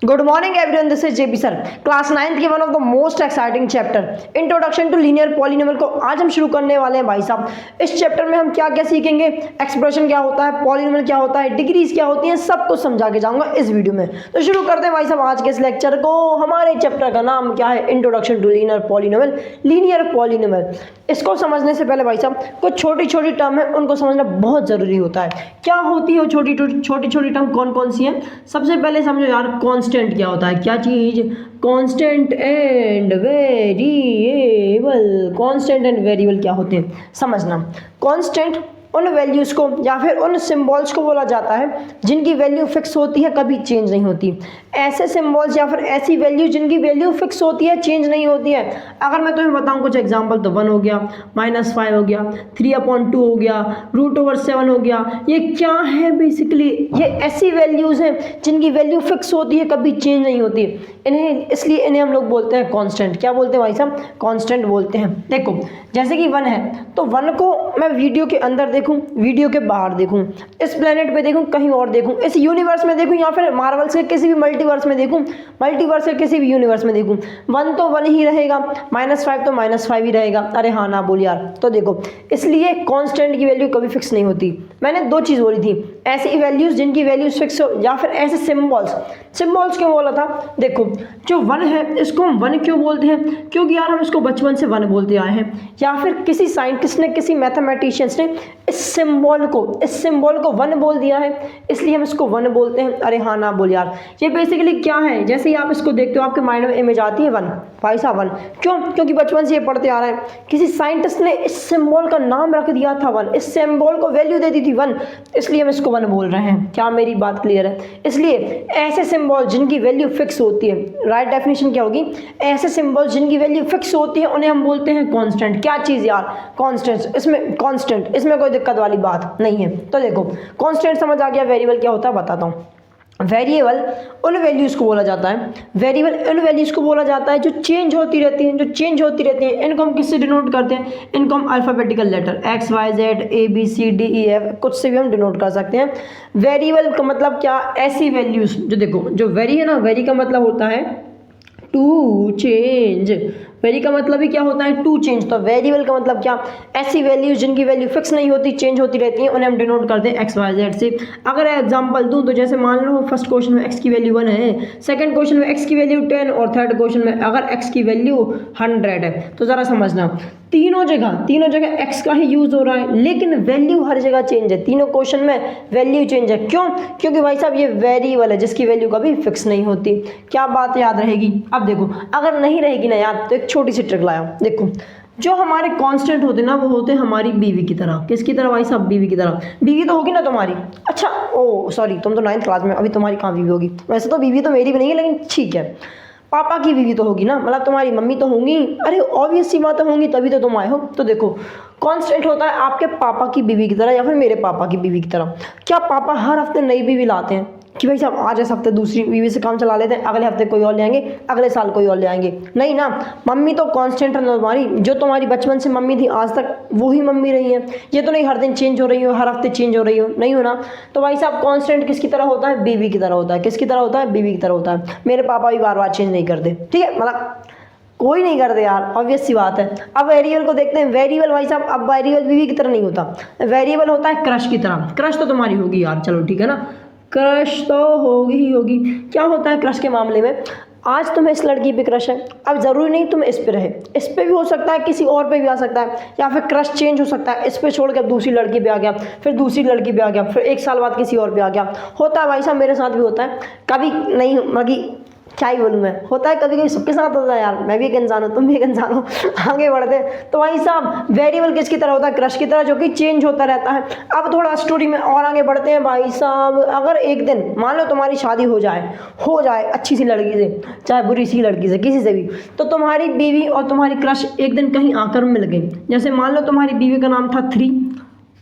Good morning everyone, this is JP sir. Class 9th के one of the most exciting chapter introduction to linear polynomial को आज हम शुरू करने वाले हैं भाई साहब। इस चैप्टर में हम क्या क्या सीखेंगे, एक्सप्रेशन क्या होता है, पॉलिनोमियल क्या होता है, डिग्रीज क्या होती हैं, सब कुछ समझा के जाऊंगा इस वीडियो में। तो शुरू करते हैं भाई साहब आज के इस लेक्चर को। हमारे चैप्टर का नाम क्या है? Introduction to linear polynomial, linear polynomial. इसको समझने से पहले भाई साहब कुछ छोटी छोटी टर्म है, उनको समझना बहुत ज़रूरी होता है। क्या होती है वो छोटी छोटी टर्म, कौन कौन सी हैं? सबसे पहले समझो यार, कांस्टेंट क्या होता है? क्या चीज़? Constant and variable. Constant and variable क्या होते हैं समझना। कांस्टेंट उन वैल्यूज़ को या फिर उन सिंबल्स को बोला जाता है जिनकी वैल्यू फिक्स होती है, कभी चेंज नहीं होती। ऐसे सिंबल्स या फिर ऐसी वैल्यू जिनकी वैल्यू फिक्स होती है, चेंज नहीं होती है। अगर मैं तुम्हें बताऊं कुछ एग्जांपल, तो 1 हो गया, -5 हो गया, 3/2 हो गया, √7 हो गया। ये क्या है? बेसिकली ये ऐसी वैल्यूज़ हैं जिनकी वैल्यू फिक्स होती है, कभी चेंज नहीं होती। इसलिए इन्हें हम लोग बोलते हैं कांस्टेंट। क्या बोलते हैं भाई साहब? कांस्टेंट बोलते हैं। देखो जैसे कि 1 है, तो 1 को मैं वीडियो के अंदर देखूं, वीडियो के बाहर देखूं, इस प्लेनेट पे देखूं, कहीं और देखूं, इस यूनिवर्स में देखूं, या फिर मार्वल्स के किसी भी मल्टीवर्स में देखूं, मल्टीवर्स के किसी भी यूनिवर्स में देखूं, 1 तो 1 ही रहेगा, -5 तो -5 ही रहेगा। अरे हाँ ना बोल यार। तो देखो इसलिए कांस्टेंट की वैल्यू कभी फिक्स नहीं होती। मैंने 2 चीज़ बोली थी, ऐसी वैल्यूज जिनकी वैल्यूज फिक्स हो, या फिर ऐसे सिम्बॉल्स क्यों बोला था? देखो जो 1 है इसको हम 1 क्यों बोलते हैं? क्योंकि यार हम इसको बचपन से 1 बोलते आए हैं, या फिर किसी साइंटिस्ट ने, किसी मैथमेटिशियंस ने इस सिंबल को 1 बोल दिया है, इसलिए हम इसको 1 बोलते हैं। अरे हाँ ना बोल यार। ये बेसिकली क्या है? जैसे ही आप इसको देखते हो आपके माइंड में इमेज आती है 1, भाई साहब 1। क्यों? क्योंकि बचपन से ये पढ़ते आ रहे हैं। किसी साइंटिस्ट ने इस सिंबल का नाम रख दिया था 1, इस सिंबल को वैल्यू दे दी थी 1, इसलिए हम इसको 1 बोल रहे हैं। क्या मेरी बात क्लियर है? इसलिए ऐसे सिंबल जिनकी वैल्यू फिक्स होती है, राइट डेफिनेशन क्या होगी? ऐसे सिंबल जिनकी वैल्यू फिक्स होती है उन्हें हम बोलते हैं कांस्टेंट। क्या चीज़ यार? कांस्टेंट। इसमें कोई दिक्कत वाली बात नहीं है। तो देखो कांस्टेंट समझ आ गया। वेरिएबल क्या होता है बताता हूँ। वेरिएबल उन वैल्यूज़ को बोला जाता है, जो चेंज होती रहती हैं, इनको हम किससे डिनोट करते हैं? इनको हम alphabetical letter X Y Z A B C D E F कुछ से भी हम डिनोट कर सकते हैं। वेरिएबल का मतलब क्या? ऐसी वैल्यूज़ जो, देखो जो वेरी है ना, वेरी का मतलब होता है टू चेंज। वेरी का मतलब ही क्या होता है? To change. तो वेरिएबल का मतलब क्या? ऐसी वैल्यूज जिनकी वैल्यू फिक्स नहीं होती, चेंज होती रहती हैं, उन्हें हम डिनोट करते हैं XYZ से। अगर एग्जांपल दूं तो जैसे मान लो फर्स्ट क्वेश्चन में x की वैल्यू 1 है, सेकंड क्वेश्चन में x की वैल्यू 10 और थर्ड क्वेश्चन में अगर x की वैल्यू 100 है, तो ज़रा समझना तीनों जगह x का ही यूज़ हो रहा है, लेकिन वैल्यू हर जगह चेंज है। तीनों क्वेश्चन में वैल्यू चेंज है। क्यों? क्योंकि भाई साहब ये वेरिएबल है जिसकी वैल्यू कभी फिक्स नहीं होती। क्या बात याद रहेगी? अब देखो अगर नहीं रहेगी ना याद, तो एक छोटी सी ट्रिक लाया। देखो जो हमारे कांस्टेंट होते हैं ना, वो होते हैं हमारी बीवी की तरह। किसकी तरह भाई साहब? बीवी की तरह। बीवी तो होगी ना तुम्हारी। अच्छा ओ सॉरी, तुम तो 9th क्लास में, अभी तुम्हारी कहाँ बीवी होगी? वैसे तो बीवी तो मेरी भी नहीं है, लेकिन ठीक है, पापा की बीवी तो होगी ना, मतलब तुम्हारी मम्मी तो होंगी। अरे ऑब्वियस सी बात होंगी, तभी तो तुम आए हो। तो देखो कांस्टेंट होता है आपके पापा की बीवी की तरह, या फिर मेरे पापा की बीवी की तरह। क्या पापा हर हफ्ते नई बीवी लाते हैं कि भाई साहब आज इस हफ्ते दूसरी बीवी से काम चला लेते हैं, अगले हफ्ते कोई और ले आएंगे, अगले साल कोई और ले आएंगे? नहीं ना। मम्मी तो कांस्टेंट है तुम्हारी। जो तुम्हारी बचपन से मम्मी थी आज तक वही मम्मी रही है। ये तो नहीं हर दिन चेंज हो रही हो, हर हफ्ते चेंज हो रही हो, नहीं हो ना। तो भाई साहब कांस्टेंट किसकी तरह होता है? बीवी की तरह होता है। किसकी तरह होता है? बीवी की तरह होता है। मेरे पापा भी बार बार चेंज नहीं करते, ठीक है, मतलब कोई नहीं करते यार, ऑब्वियस सी बात है। अब वेरिएबल को देखते हैं। वेरिएबल भाई साहब, अब वेरिएबल बीवी की तरह नहीं होता, वेरिएबल होता है क्रश की तरह। क्रश तो तुम्हारी होगी यार, चलो ठीक है ना, क्रश तो होगी ही होगी। क्या होता है क्रश के मामले में? आज तुम्हें इस लड़की पे क्रश है, अब ज़रूरी नहीं तुम इस पे रहे, इस पे भी हो सकता है, किसी और पे भी आ सकता है, या फिर क्रश चेंज हो सकता है, इस पे छोड़ के दूसरी लड़की पे आ गया, फिर दूसरी लड़की पे आ गया, फिर 1 साल बाद किसी और पे आ गया। होता है भाई साहब, मेरे साथ भी होता है। कभी नहीं मगी, क्या ही बोलूँ मैं, होता है कभी कभी, सबके साथ होता है यार। मैं भी एक इंसान हूँ, तुम भी एक इंसान हो। आगे बढ़ते हैं। तो भाई साहब वेरिएबल किसकी तरह होता है? क्रश की तरह, जो कि चेंज होता रहता है। अब थोड़ा स्टोरी में और आगे बढ़ते हैं भाई साहब। अगर एक दिन मान लो तुम्हारी शादी हो जाए अच्छी सी लड़की से, चाहे बुरी सी लड़की से, किसी से भी, तो तुम्हारी बीवी और तुम्हारी क्रश एक दिन कहीं आकर मिल गई। जैसे मान लो तुम्हारी बीवी का नाम था 3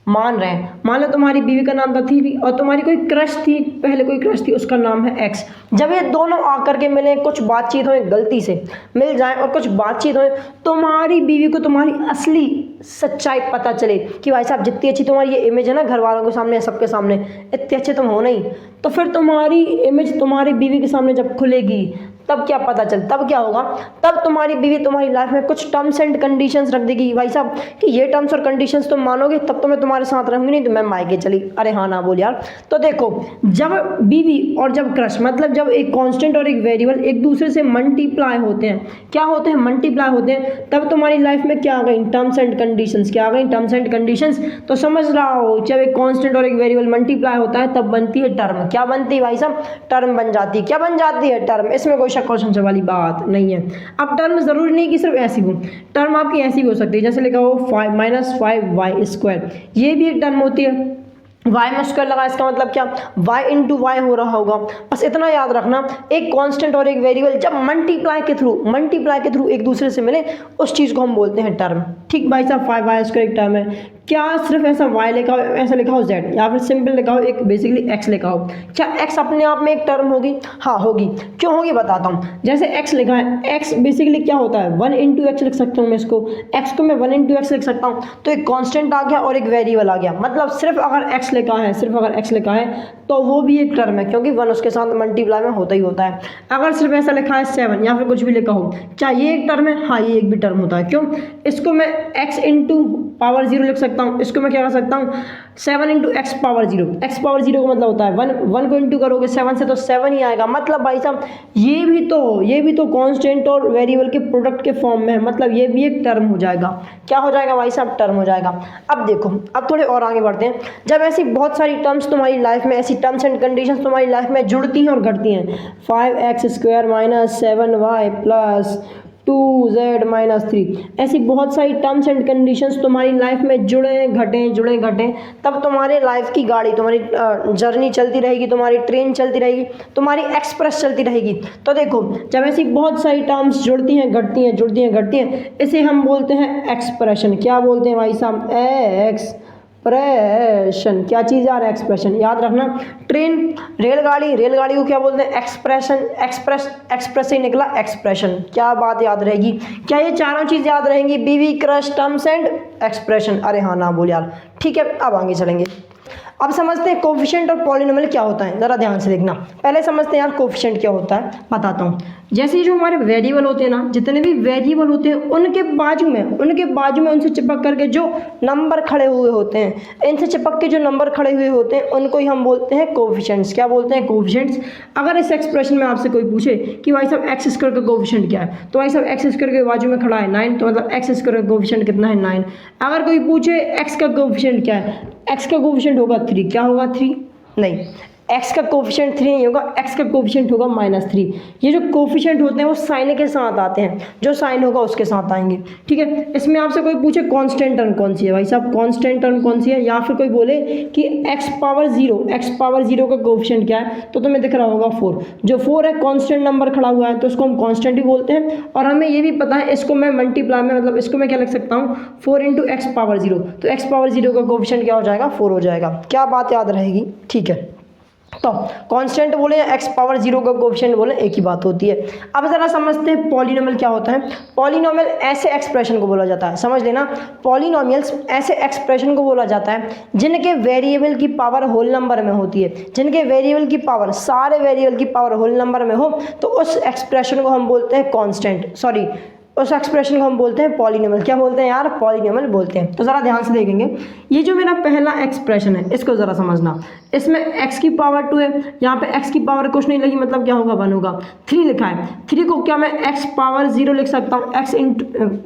मान रहे हैं। मान लो तुम्हारी बीवी का नाम था थी और तुम्हारी कोई क्रश थी, पहले कोई क्रश थी, उसका नाम है एक्स। जब ये दोनों आकर के मिले, कुछ बातचीत हो, गलती से मिल जाए और कुछ बातचीत हो, तुम्हारी बीवी को तुम्हारी असली सच्चाई पता चले कि भाई साहब जितनी अच्छी तुम्हारी ये इमेज है ना घर वालों के सामने, सबके सामने, इतने अच्छे तुम हो नहीं, तो फिर तुम्हारी इमेज तुम्हारी बीवी के सामने जब खुलेगी तब क्या पता चल, तब क्या होगा, तब तुम्हारी बीवी तुम्हारी लाइफ में कुछ टर्म्स एंड कंडीशंस रख देगी भाई साहब कि ये टर्म्स और कंडीशंस तुम मानोगे तब तो मैं तुम्हारे साथ रहूंगी, नहीं तो मैं मायके चली। अरे हाँ ना बोल यार। तो देखो, जब बीवी और जब क्रश, मतलब जब एक कांस्टेंट और एक वेरिएबल एक दूसरे से मल्टीप्लाई होते हैं, क्या होते हैं, मल्टीप्लाई होते हैं, तब तुम्हारी लाइफ में क्या आ गई, टर्म्स एंड कंडीशंस। क्या आ गई, टर्म्स एंड कंडीशंस। तो समझ रहा हो, जब एक कांस्टेंट और एक वेरिएबल मल्टीप्लाई होता है तब बनती है टर्म। क्या बनती है भाई साहब, टर्म बन जाती है। क्या बन जाती है, टर्म। इसमें कोई शक और संशय वाली बात नहीं है। अब टर्म जरूरी नहीं कि सिर्फ ऐसी हो, टर्म आपकी ऐसी भी हो सकती है, जैसे लिखा हो 5-5y², ये भी एक टर्म होती है। y में स्क्वायर लगा, इसका मतलब क्या, y इंटू वाई हो रहा होगा। बस इतना याद रखना, एक कांस्टेंट और एक वेरिएबल जब मल्टीप्लाई के थ्रू एक दूसरे से मिले, उस चीज को हम बोलते हैं टर्म। ठीक भाई साहब, 5y² एक टर्म है। क्या सिर्फ ऐसा y लिखा हो, ऐसा लिखा हो z, या फिर सिंपल लिखा हो एक बेसिकली x लिखा हो, क्या x अपने आप में एक टर्म होगी? हाँ होगी। क्यों होगी बताता हूँ। जैसे x लिखा है, x बेसिकली क्या होता है, 1 इंटू एक्स लिख सकता हूँ मैं इसको, x को मैं 1 इंटू एक्स लिख सकता हूँ। तो एक कांस्टेंट आ गया और एक वेरिएबल आ गया, मतलब सिर्फ अगर x लिखा है तो वो भी एक टर्म है, क्योंकि 1 उसके साथ मल्टीप्लाई में होता ही होता है। अगर सिर्फ ऐसा लिखा है 7 या फिर कुछ भी लिखा हो, क्या ये एक टर्म है? हाँ, ये एक भी टर्म होता है। क्यों? इसको मैं x इंटू पावर 0 लिख सकता हूँ, इसको मैं क्या कर सकता हूँ, 7 into x power 0। X power 0 का मतलब होता है 1 को इंटू करोगे 7 से तो 7 ही आएगा। मतलब भाई साहब ये भी तो कांस्टेंट और वेरिएबल के प्रोडक्ट के फॉर्म में है, मतलब ये भी एक टर्म हो जाएगा। क्या हो जाएगा भाई साहब, टर्म हो जाएगा। अब देखो, अब थोड़े और आगे बढ़ते हैं। जब ऐसी बहुत सारी टर्म्स तुम्हारी लाइफ में, ऐसी टर्म्स एंड कंडीशंस तुम्हारी लाइफ में जुड़ती हैं और घटती हैं, 5x² - 7y + 2z - 3, ऐसी बहुत सारी टर्म्स एंड कंडीशंस तुम्हारी लाइफ में जुड़े घटे, तब तुम्हारे लाइफ की गाड़ी, तुम्हारी जर्नी चलती रहेगी, तुम्हारी ट्रेन चलती रहेगी, तुम्हारी एक्सप्रेस चलती रहेगी। तो देखो, जब ऐसी बहुत सारी टर्म्स जुड़ती हैं, घटती हैं, इसे हम बोलते हैं एक्सप्रेशन। क्या बोलते हैं भाई साहब, एक्सप्रेशन। क्या चीज़ यार, एक्सप्रेशन। याद रखना, ट्रेन, रेलगाड़ी को क्या बोलते हैं, एक्सप्रेस से निकला एक्सप्रेशन। क्या बात याद रहेगी? क्या ये चारों चीज़ याद रहेंगी, बीवी, क्रश, टर्म्स एंड एक्सप्रेशन? अरे हाँ ना बोल यार। ठीक है, अब आगे चलेंगे। अब समझते हैं कोफिशिएंट और पॉलिनोमियल क्या होता है, ज़रा ध्यान से देखना। पहले समझते हैं यार कोफिशिएंट क्या होता है, बताता हूँ। जैसे जो हमारे वेरिएबल होते हैं ना, जितने भी वेरिएबल होते हैं उनके बाजू में उनसे चिपक करके जो नंबर खड़े हुए होते हैं, इनसे चिपक के जो नंबर खड़े हुए होते हैं उनको ही हम बोलते हैं कोफिशिएंट्स। क्या बोलते हैं, कोफिशिएंट्स। अगर इस एक्सप्रेशन में आपसे कोई पूछे कि भाई साहब x² का कोफिशिएंट क्या है, तो भाई साहब x² के बाजू में खड़ा है 9, तो मतलब x² का कोफिशिएंट कितना है, 9। अगर कोई पूछे x का कोफिशिएंट क्या है, x का कोफिशिएंट होगा 3। क्या होगा, 3 नहीं, x का कोफिशिएंट 3 नहीं होगा, x का कोफिशिएंट होगा -3। ये जो कोफिशिएंट होते हैं वो साइन के साथ आते हैं, जो साइन होगा उसके साथ आएंगे। ठीक है, इसमें आपसे कोई पूछे कांस्टेंट टर्म कौन सी है, भाई साहब कांस्टेंट टर्म कौन सी है, या फिर कोई बोले कि x पावर 0 का कोफिशिएंट क्या है, तो तुम्हें दिख रहा होगा 4। जो 4 है कांस्टेंट नंबर खड़ा हुआ है, तो उसको हम कांस्टेंट ही बोलते हैं। और हमें ये भी पता है, इसको मैं मल्टीप्लाई में, मतलब इसको मैं क्या लिख सकता हूँ, 4 इंटू एक्स पावर 0, तो x पावर 0 का कोफिशिएंट क्या हो जाएगा, 4 हो जाएगा। क्या बात याद रहेगी? ठीक है, तो कांस्टेंट बोले या x पावर 0 का कोफिशिएंट बोले, एक ही बात होती है। अब जरा समझते हैं पॉलिनोमियल क्या होता है। पॉलिनोमियल ऐसे एक्सप्रेशन को बोला जाता है, समझ लेना, पॉलिनोमियल्स ऐसे एक्सप्रेशन को बोला जाता है जिनके वेरिएबल की पावर होल नंबर में होती है। जिनके वेरिएबल की पावर, सारे वेरिएबल की पावर होल नंबर में हो, तो उस एक्सप्रेशन को हम बोलते हैं उस एक्सप्रेशन को हम बोलते हैं पॉलिनोमियल। क्या बोलते हैं यार, पॉलिनोमियल बोलते हैं। तो ज़रा ध्यान से देखेंगे, ये जो मेरा पहला एक्सप्रेशन है इसको ज़रा समझना। इसमें x की पावर 2 है, यहाँ पे x की पावर कुछ नहीं लगी, मतलब क्या होगा, 1 होगा। 3 लिखा है, 3 को क्या मैं x पावर 0 लिख सकता हूँ,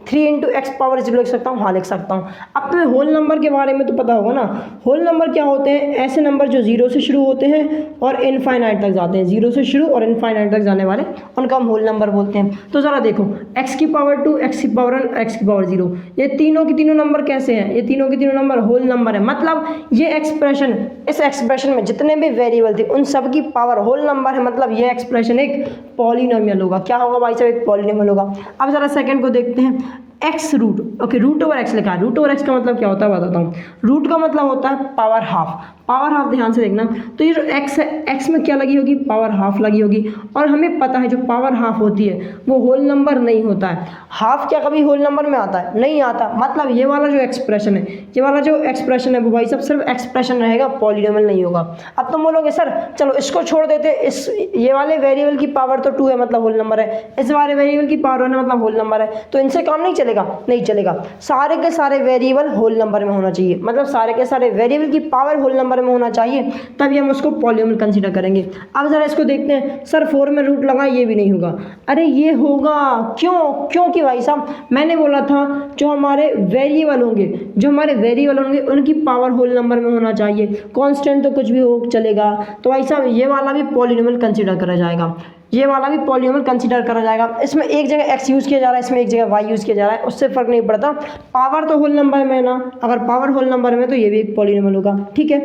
3 इंटू एक्स पावर 0 लिख सकता हूँ, हाँ लिख सकता हूँ। अब तुम्हें होल नंबर के बारे में तो पता होगा ना। होल नंबर क्या होते हैं, ऐसे नंबर जो 0 से शुरू होते हैं और इनफाइनाइट तक जाते हैं। 0 से शुरू और इनफाइनाइट तक जाने वाले, उनका हम होल नंबर बोलते हैं। तो ज़रा देखो, x की पावर 2, x की पावर 1, x की पावर 0, ये तीनों की तीनों नंबर कैसे हैं, ये तीनों के तीनों नंबर होल नंबर है। मतलब ये एक्सप्रेशन, इस एक्सप्रेशन में जितने भी वेरिएबल थे उन सब की पावर होल नंबर है, मतलब ये एक्सप्रेशन एक पॉलिनोमियल होगा। क्या होगा भाई साहब, एक पॉलिनोमियल होगा। अब जरा सेकंड को देखते हैं। X root, okay root over x लिखा है। रूट ओवर एक्स का मतलब क्या होता है बताता हूँ। रूट का मतलब होता है पावर हाफ, पावर हाफ ध्यान से देखना। तो ये जो एक्स है, एक्स में क्या लगी होगी, पावर हाफ लगी होगी। और हमें पता है जो पावर हाफ होती है वो होल नंबर नहीं होता है। हाफ क्या कभी होल नंबर में आता है, नहीं आता। मतलब ये वाला जो एक्सप्रेशन है, ये वाला जो एक्सप्रेशन है वो भाई सब सिर्फ एक्सप्रेशन रहेगा, पॉलीनोमियल नहीं होगा। अब तुम बोलोगे सर चलो इसको छोड़ देते, इस ये वाले वेरिएबल की पावर तो 2 है मतलब होल नंबर है, इस वाले वेरिएबल की पावर 1 है मतलब होल नंबर है, तो इनसे काम नहीं चलेगा, नहीं चलेगा। सारे के सारे वेरिएबल होल नंबर में होना चाहिए, मतलब सारे के सारे वेरिएबल की पावर होल नंबर में होना चाहिए, तभी हम उसको पॉलीनोमियल कंसीडर करेंगे। अब जरा इसको देखते हैं, सर 4 में रूट लगा, ये भी नहीं होगा। अरे ये होगा, क्यों? क्योंकि भाई साहब मैंने बोला था जो हमारे वेरिएबल होंगे, जो हमारे वेरिएबल होंगे उनकी पावर होल नंबर में होना चाहिए। कांस्टेंट तो कुछ भी हो चलेगा। तो भाई साहब ये वाला भी पॉलीनोमियल कंसीडर करा जाएगा, ये वाला भी पॉलीनोमियल कंसीडर करा जाएगा। इसमें एक जगह x यूज़ किया जा रहा है, इसमें एक जगह y यूज़ किया जा रहा है, उससे फ़र्क नहीं पड़ता, पावर तो होल नंबर में है ना। अगर पावर होल नंबर में तो ये भी एक पॉलीनोमियल होगा, ठीक है।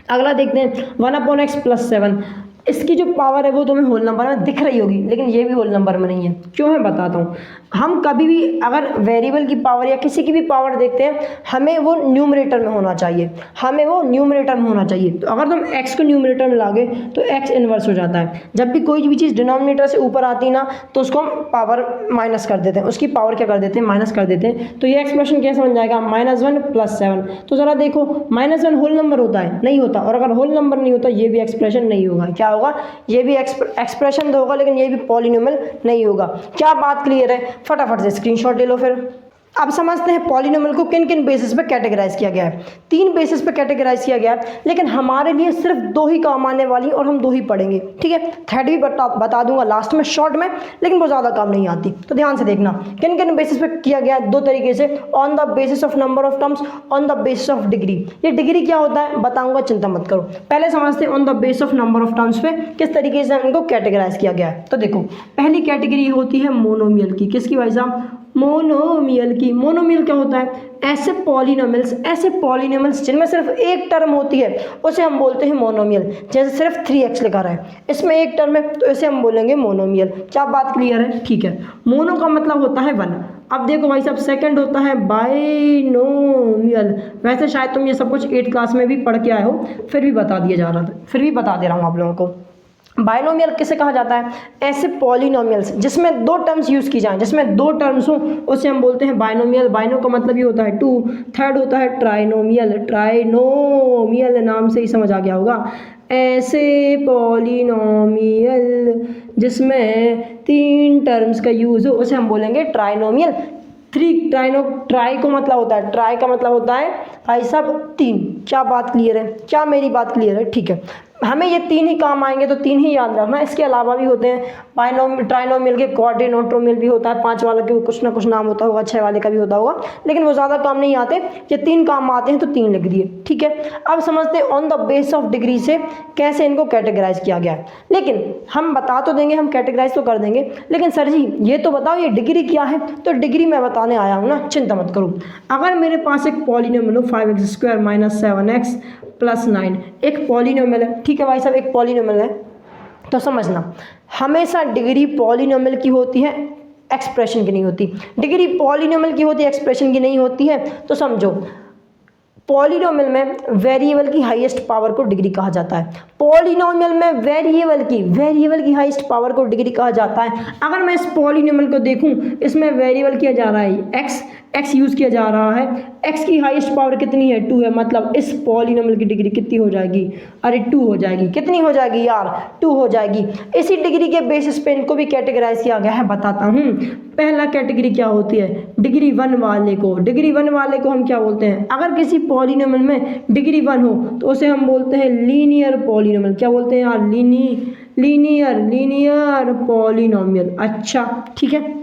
अगला देखते हैं 1/x+7। इसकी जो पावर है वो तुम्हें होल नंबर में दिख रही होगी, लेकिन ये भी होल नंबर में नहीं है। क्यों है बताता हूँ। हम कभी भी अगर वेरिएबल की पावर या किसी की भी पावर देखते हैं, हमें वो न्यूमरेटर में होना चाहिए, हमें वो न्यूमरेटर में होना चाहिए। तो अगर तुम x को न्यूमरेटर में लागे तो x इन्वर्स हो जाता है। जब भी कोई भी चीज़ डिनोमिनेटर से ऊपर आती ना तो उसको हम पावर माइनस कर देते हैं, उसकी पावर क्या कर देते हैं, माइनस कर देते हैं। तो ये एक्सप्रेशन कैसे बन जाएगा, -1+7। तो ज़रा देखो -1 होल नंबर होता है, नहीं होता। और अगर होल नंबर नहीं होता ये भी एक्सप्रेशन नहीं होगा। क्या होगा, ये भी एक्सप्रेशन तो होगा लेकिन ये भी पॉलीनोमियल नहीं होगा। क्या बात क्लियर है? फटाफट से स्क्रीनशॉट ले लो फिर। अब समझते हैं पॉलीनोमियल को किन किन बेसिस पे कैटेगराइज किया गया है। 3 बेसिस पे कैटेगराइज किया गया है, लेकिन हमारे लिए सिर्फ 2 ही काम आने वाली और हम 2 ही पढ़ेंगे, ठीक है। थर्ड भी बता दूंगा लास्ट में शॉर्ट में, लेकिन वो ज़्यादा काम नहीं आती। तो ध्यान से देखना किन किन बेसिस पे किया गया है, 2 तरीके से। On the basis of number of terms, on the basis of degree. ये डिग्री क्या होता है बताऊंगा, चिंता मत करो। पहले समझते हैं on the basis of number of terms पे किस तरीके से इनको कैटेगराइज किया गया है। तो देखो पहली कैटेगरी होती है मोनोमियल की। किसकी भाई साहब, मोनोमियल की। मोनोमियल क्या होता है, ऐसे पॉलीनोमियल्स जिनमें सिर्फ एक टर्म होती है उसे हम बोलते हैं मोनोमियल। जैसे सिर्फ 3x लिखा रहा है, इसमें एक टर्म है तो इसे हम बोलेंगे मोनोमियल। क्या बात क्लियर है, ठीक है। मोनो का मतलब होता है 1। अब देखो भाई साहब सेकंड होता है बाइनोमियल। वैसे शायद तुम ये सब कुछ 8th क्लास में भी पढ़ के आए हो, फिर भी बता दिया जा रहा था, फिर भी बता दे रहा हूँ आप लोगों को। बाइनोमियल किसे कहा जाता है, ऐसे पॉलीनोमियल्स जिसमें 2 टर्म्स यूज़ की जाएं, जिसमें 2 टर्म्स हो उसे हम बोलते हैं बाइनोमियल। बाइनो का मतलब ये होता है 2। थर्ड होता है ट्राइनोमियल। ट्राइनोमियल नाम से ही समझ आ गया होगा, ऐसे पॉलीनोमियल जिसमें 3 टर्म्स का यूज़ हो उसे हम बोलेंगे ट्राइनोमियल। ट्राई को मतलब होता है, ट्राई का मतलब होता है भाई साहब 3। क्या बात क्लियर है, क्या मेरी बात क्लियर है, ठीक है। हमें ये 3 ही काम आएंगे तो 3 ही याद रखना। इसके अलावा भी होते हैं बाइनोमियल, ट्राइनोमियल के क्वाड्रिनोट्रोमियल भी होता है। 5 वाले के कुछ ना कुछ नाम होता होगा, 6 वाले का भी होता होगा, लेकिन वो ज़्यादा काम नहीं आते। ये 3 काम आते हैं तो 3 लिख दिए, ठीक है। अब समझते हैं on the base of degree से कैसे इनको कैटेगराइज किया गया है। लेकिन हम बता तो देंगे, हम कैटेगराइज तो कर देंगे, लेकिन सर जी ये तो बताओ ये डिग्री क्या है। तो डिग्री मैं बताने आया हूँ ना, चिंता मत करो। अगर मेरे पास एक पॉलीनोमियल हो 5x² - 7x + 9, एक पॉलीनोमियल है, ठीक है भाई साहब, एक पॉलीनोमियल है। तो समझना हमेशा डिग्री पॉलीनोमियल की होती है, एक्सप्रेशन की नहीं होती। डिग्री पॉलीनोमियल की होती है, एक्सप्रेशन की नहीं होती है। तो समझो पॉलीनोमियल में वेरिएबल की हाईएस्ट पावर को डिग्री कहा जाता है। पॉलीनोमियल में वेरिएबल की हाईएस्ट पावर को डिग्री कहा जाता है। अगर मैं इस पॉलीनोमियल को देखूं, इसमें वेरिएबल किया जा रहा है x यूज़ किया जा रहा है। x की हाईएस्ट पावर कितनी है, 2 है। मतलब इस पॉलीनोमियल की डिग्री कितनी हो जाएगी, अरे 2 हो जाएगी। कितनी हो जाएगी यार, 2 हो जाएगी। इसी डिग्री के बेसिस पे इनको भी कैटेगराइज किया गया है, बताता हूँ। पहला कैटेगरी क्या होती है, डिग्री 1 वाले को। डिग्री 1 वाले को हम क्या बोलते हैं, अगर किसी पॉलीनोमियल में डिग्री 1 हो तो उसे हम बोलते हैं लीनियर पॉलीनोमियल। क्या बोलते हैं यार, लीनियर पॉलीनोमियल। अच्छा ठीक है।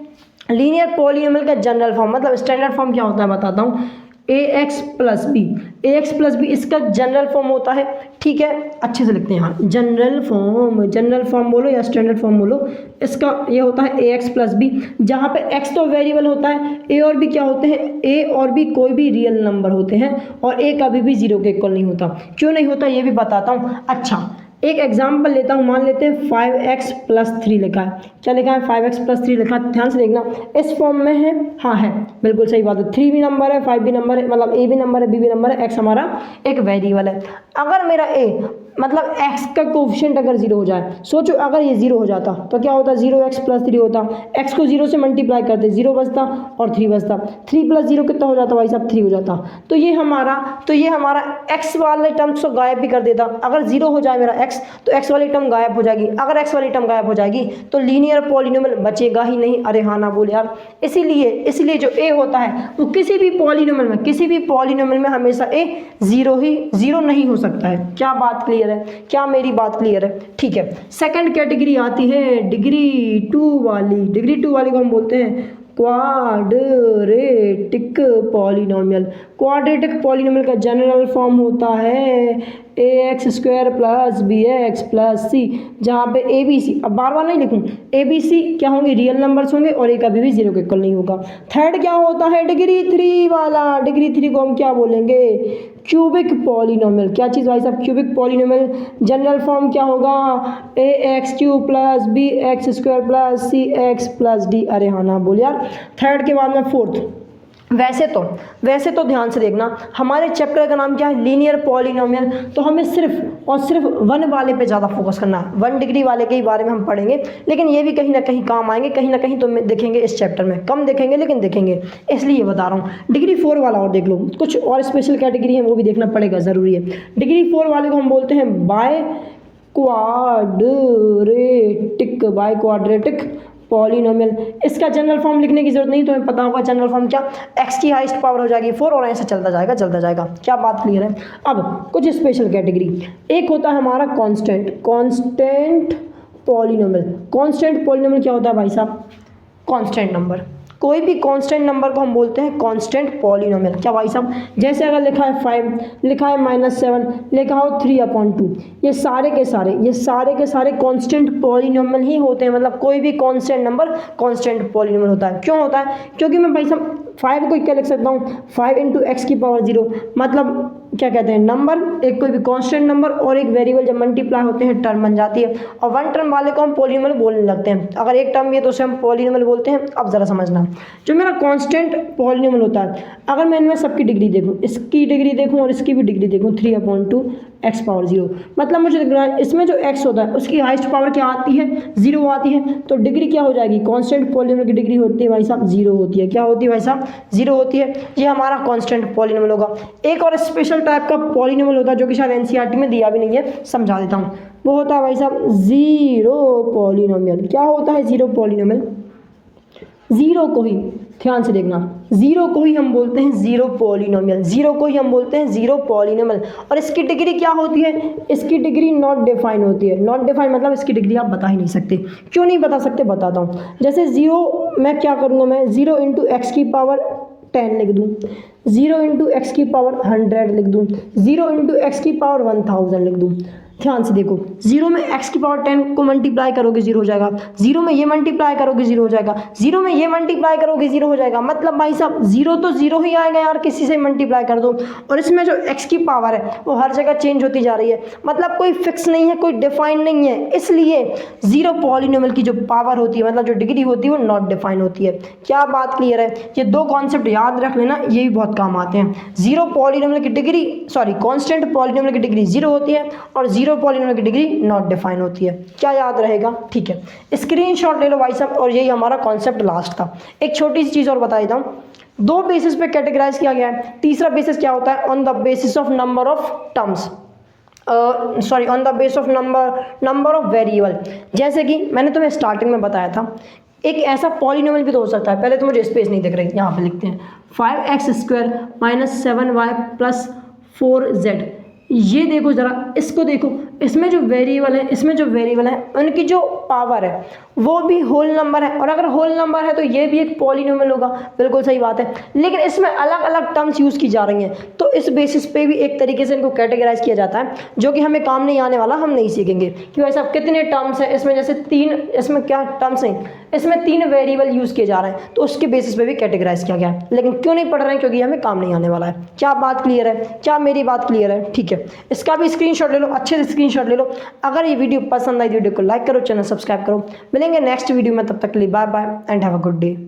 लीनियर पॉलीनोमियल का जनरल फॉर्म मतलब स्टैंडर्ड फॉर्म क्या होता है बताता हूँ, ax + b। ax + b इसका जनरल फॉर्म होता है, ठीक है। अच्छे से लिखते हैं यहाँ, जनरल फॉर्म बोलो या स्टैंडर्ड फॉर्म बोलो, इसका ये होता है ax + b, जहाँ पे x तो वेरिएबल होता है, a और b क्या होते हैं, a और b कोई भी रियल नंबर होते हैं, और a कभी भी 0 के इक्वल नहीं होता। क्यों नहीं होता ये भी बताता हूँ। अच्छा एक एग्जाम्पल लेता हूँ, मान लेते हैं 5x प्लस 3 लिखा है। क्या लिखा है? 5x प्लस 3 लिखा है। ध्यान से देखना, इस फॉर्म में है, हाँ है, बिल्कुल सही बात है। 3 भी नंबर है, 5 भी नंबर है, मतलब a भी नंबर है, b भी नंबर है, x हमारा एक वेरिएबल है। अगर मेरा a मतलब x का कोफिशिएंट अगर 0 हो जाए, सोचो अगर ये 0 हो जाता तो क्या होता? 0x प्लस 3 होता। x को 0 से मल्टीप्लाई करते, 0 बचता और 3 बचता। 3 प्लस 0 कितना हो जाता भाई साहब? 3 हो जाता। तो ये हमारा x वाले टर्म्स को गायब भी कर देता। अगर 0 हो जाए मेरा x तो x वाली टर्म गायब हो जाएगी। अगर x वाली टर्म गायब हो जाएगी तो लीनियर पॉलिनोमियल बचेगा ही नहीं। अरे हाँ ना बोल यार। इसीलिए जो a होता है वो किसी भी पॉलिनोमियल में हमेशा a 0 नहीं हो सकता है। क्या बात क्लियर है? क्या मेरी बात क्लियर है? ठीक है। सेकंड कैटेगरी आती है डिग्री 2 वाली। डिग्री 2 वाली को हम बोलते हैं क्वाड्रेटिक पॉलिनोमियल। क्वाड्रेटिक पॉलिनोमियल का जनरल फॉर्म होता है ax² plus bx plus c, जहाँ पे abc, अब बार बार नहीं लिखूँ, abc क्या होंगे? रियल नंबर्स होंगे और a कभी भी 0 के इक्वल नहीं होगा। थर्ड क्या होता है? डिग्री 3 वाला। डिग्री 3 को हम क्या बोलेंगे? Cubic polynomial. क्या चीज़ भाई साहब? Cubic polynomial. जनरल फॉर्म क्या होगा? ax³ plus bx² plus cx plus d। अरे हाँ ना बोल यार। थर्ड के बाद में फोर्थ। वैसे तो ध्यान से देखना, हमारे चैप्टर का नाम क्या है? Linear polynomial. तो हमें सिर्फ और सिर्फ 1 वाले पे ज़्यादा फोकस करना है। 1 डिग्री वाले के ही बारे में हम पढ़ेंगे, लेकिन ये भी कहीं ना कहीं काम आएंगे, कहीं ना कहीं तो देखेंगे इस चैप्टर में। कम देखेंगे लेकिन देखेंगे, इसलिए बता रहा हूँ। डिग्री 4 वाला और देख लो, कुछ और स्पेशल कैटेगरी है वो भी देखना पड़ेगा, ज़रूरी है। डिग्री 4 वाले को हम बोलते हैं बाय क्वाड्रेटिक पॉलिनोमियल। इसका जनरल फॉर्म लिखने की जरूरत नहीं, तुम्हें पता होगा जनरल फॉर्म क्या? x की हाईएस्ट पावर हो जाएगी 4 और ऐसे चलता जाएगा। क्या बात क्लियर है? अब कुछ स्पेशल कैटेगरी। एक होता है हमारा कांस्टेंट पॉलिनोमियल। कांस्टेंट पॉलिनोमियल क्या होता है भाई साहब? Constant number. कोई भी कांस्टेंट नंबर को हम बोलते हैं कांस्टेंट पॉलिनोमियल। क्या भाई साहब? जैसे अगर लिखा है 5, लिखा है -7, लिखा हो 3/2, ये सारे के सारे कांस्टेंट पॉलिनोमियल ही होते हैं। मतलब कोई भी कांस्टेंट नंबर कांस्टेंट पॉलिनोमियल होता है। क्यों होता है? क्योंकि मैं भाई साहब 5 को क्या लिख सकता हूँ? 5 × x⁻0, मतलब क्या कहते हैं? नंबर, एक कोई भी कांस्टेंट नंबर और एक वेरिएबल जब मल्टीप्लाई होते हैं टर्म बन जाती है, और 1 टर्म वाले को हम पॉलिनोमियल बोलने लगते हैं। अगर एक टर्म है तो उसे हम पॉलिनोमियल बोलते हैं। अब जरा समझना, जो मेरा कांस्टेंट पॉलिनोमियल होता है, अगर मैं इनमें सबकी डिग्री देखूं, इसकी डिग्री देखूं और इसकी भी डिग्री देखूं, 3/2 x⁻0, मतलब मुझे दिख रहा है इसमें जो x होता है उसकी हाईएस्ट पावर क्या आती है? 0 आती है। तो डिग्री क्या हो जाएगी? कांस्टेंट पॉलिनोमियल की डिग्री होती है भाई साहब 0 होती है। क्या होती है भाई साहब? 0 होती है। ये हमारा कांस्टेंट पॉलिनोमियल होगा। एक और स्पेशल टाइप का पॉलिनोमियल होता है जो कि शायद एनसीईआरटी में दिया भी नहीं है, समझा देता हूँ। वो होता है भाई साहब जीरो पॉलिनोमियल। क्या होता है जीरो पॉलिनोमियल? जीरो को ही, ध्यान से देखना, जीरो को ही हम बोलते हैं जीरो पॉलिनोमियल। जीरो को ही हम बोलते हैं जीरो पॉलिनोमियल। और इसकी डिग्री क्या होती है? इसकी डिग्री नॉट डिफाइन होती है। नॉट डिफाइन मतलब इसकी डिग्री आप बता ही नहीं सकते। क्यों नहीं बता सकते? बताता हूँ। जैसे जीरो, मैं क्या करूँगा, मैं 0 × x⁻10 लिख दूँ, 0 × x⁻100 लिख दूँ, 0 × x⁻1000 लिख दूँ। ध्यान से देखो, 0 में x⁻10 को मल्टीप्लाई करोगे 0 हो जाएगा, 0 में ये मल्टीप्लाई करोगे 0 हो जाएगा, 0 में ये मल्टीप्लाई करोगे 0 हो जाएगा। मतलब भाई साहब 0 तो 0 ही आएगा यार, किसी से मल्टीप्लाई कर दो। और इसमें जो x की पावर है वो हर जगह चेंज होती जा रही है, मतलब कोई फिक्स नहीं है, कोई डिफाइन नहीं है। इसलिए जीरो पॉलिनोमियल की जो पावर होती है, मतलब जो डिग्री होती है, वो नॉट डिफाइन होती है। क्या बात क्लियर है? ये दो कॉन्सेप्ट याद रख लेना, ये भी बहुत काम आते हैं। जीरो पॉलिनोमियल की डिग्री, सॉरी कांस्टेंट पॉलिनोमियल की डिग्री 0 होती है और जीरो पॉलिनोमियल की डिग्री नॉट डिफाइन होती है। क्या याद रहेगा? ठीक है, स्क्रीनशॉट ले लो भाई साहब। और यही हमारा कॉन्सेप्ट लास्ट था। एक छोटी सी चीज़ और बता देता हूँ, दो बेसिस पे कैटेगराइज किया गया है। तीसरा बेसिस क्या होता है? On the basis of number of terms, sorry on the base of number of variable. जैसे कि मैंने तुम्हें स्टार्टिंग में बताया था, एक ऐसा पॉलिनोमियल भी तो हो सकता है। पहले तो मुझे स्पेस नहीं दिख रही, यहाँ पे लिखते हैं 5x² - 7y + 4z। ये देखो जरा, इसको देखो, इसमें जो वेरिएबल है उनकी जो पावर है वो भी होल नंबर है, और अगर होल नंबर है तो ये भी एक पॉलिनोमियल होगा। बिल्कुल सही बात है, लेकिन इसमें अलग अलग टर्म्स यूज़ की जा रही हैं, तो इस बेसिस पे भी एक तरीके से इनको कैटेगराइज किया जाता है, जो कि हमें काम नहीं आने वाला, हम नहीं सीखेंगे कि भाई साहब कितने टर्म्स हैं इसमें। जैसे 3, इसमें क्या टर्म्स हैं, इसमें 3 वेरिएबल यूज़ किए जा रहे हैं, तो उसके बेसिस पे भी कैटेगराइज किया गया है। लेकिन क्यों नहीं पढ़ रहे हैं? क्योंकि हमें काम नहीं आने वाला है। क्या बात क्लियर है? क्या मेरी बात क्लियर है? ठीक है, इसका भी स्क्रीनशॉट ले लो, अच्छे से स्क्रीनशॉट स्क्रीनशॉट ले लो। अगर ये वीडियो पसंद आई, वीडियो को लाइक करो, चैनल सब्सक्राइब करो। मिलेंगे नेक्स्ट वीडियो में, तब तक के लिए bye bye and have a good day.